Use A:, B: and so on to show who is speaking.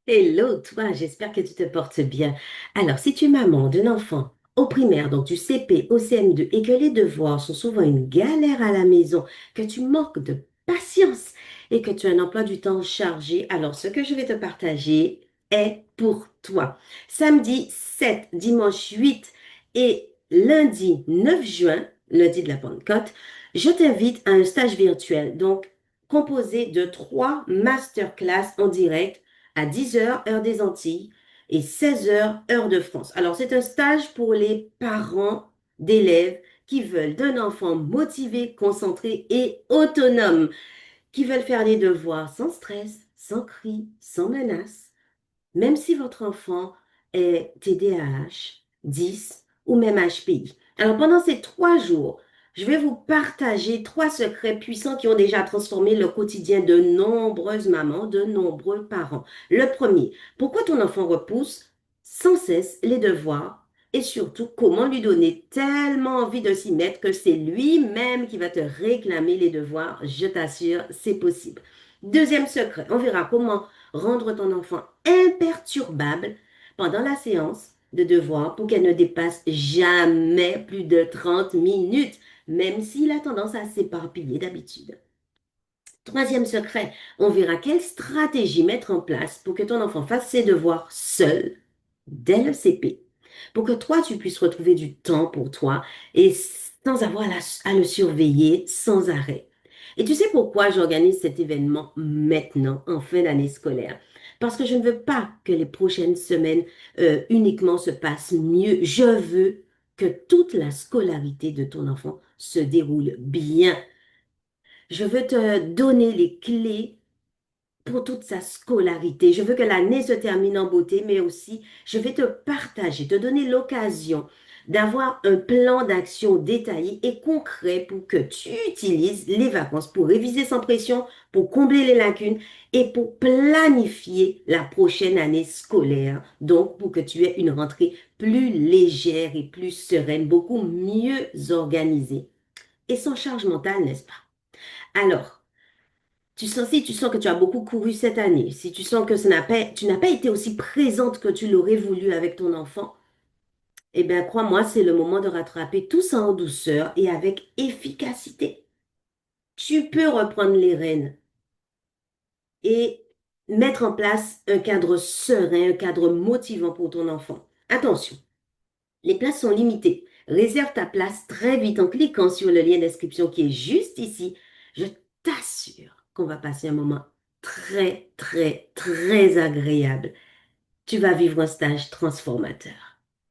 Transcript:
A: Hello, toi, j'espère que tu te portes bien. Alors, si tu es maman d'un enfant au primaire, donc du CP au CM2, et que les devoirs sont souvent une galère à la maison, que tu manques de patience et que tu as un emploi du temps chargé, alors ce que je vais te partager est pour toi. Samedi 7, dimanche 8 et lundi 9 juin, lundi de la Pentecôte, je t'invite à un stage virtuel, donc composé de 3 masterclass en direct à 10 heures, heure des Antilles, et 16 heures, heure de France. Alors, c'est un stage pour les parents d'élèves qui veulent d'un enfant motivé, concentré et autonome, qui veulent faire les devoirs sans stress, sans cris, sans menaces, même si votre enfant est TDAH, 10 ou même HPI. Alors pendant ces 3 jours, je vais vous partager 3 secrets puissants qui ont déjà transformé le quotidien de nombreuses mamans, de nombreux parents. Le premier, pourquoi ton enfant repousse sans cesse les devoirs et surtout comment lui donner tellement envie de s'y mettre que c'est lui-même qui va te réclamer les devoirs. Je t'assure, c'est possible. Deuxième secret, on verra comment rendre ton enfant imperturbable pendant la séance de devoir pour qu'elle ne dépasse jamais plus de 30 minutes, même s'il a tendance à s'éparpiller d'habitude. Troisième secret, on verra quelle stratégie mettre en place pour que ton enfant fasse ses devoirs seul dès le CP, pour que toi, tu puisses retrouver du temps pour toi et sans avoir à le surveiller sans arrêt. Et tu sais pourquoi j'organise cet événement maintenant, en fin d'année scolaire? Parce que je ne veux pas que les prochaines semaines uniquement se passent mieux. Je veux que toute la scolarité de ton enfant se déroule bien. Je veux te donner les clés pour toute sa scolarité. Je veux que l'année se termine en beauté, mais aussi je vais te partager, te donner l'occasion d'avoir un plan d'action détaillé et concret pour que tu utilises les vacances pour réviser sans pression, pour combler les lacunes et pour planifier la prochaine année scolaire. Donc, pour que tu aies une rentrée plus légère et plus sereine, beaucoup mieux organisée et sans charge mentale, n'est-ce pas? Alors, si tu sens que tu as beaucoup couru cette année, si tu sens que tu n'as pas été aussi présente que tu l'aurais voulu avec ton enfant, eh bien, crois-moi, c'est le moment de rattraper tout ça en douceur et avec efficacité. Tu peux reprendre les rênes et mettre en place un cadre serein, un cadre motivant pour ton enfant. Attention, les places sont limitées. Réserve ta place très vite en cliquant sur le lien d'inscription qui est juste ici. Je t'assure qu'on va passer un moment très, très, très agréable. Tu vas vivre un stage transformateur.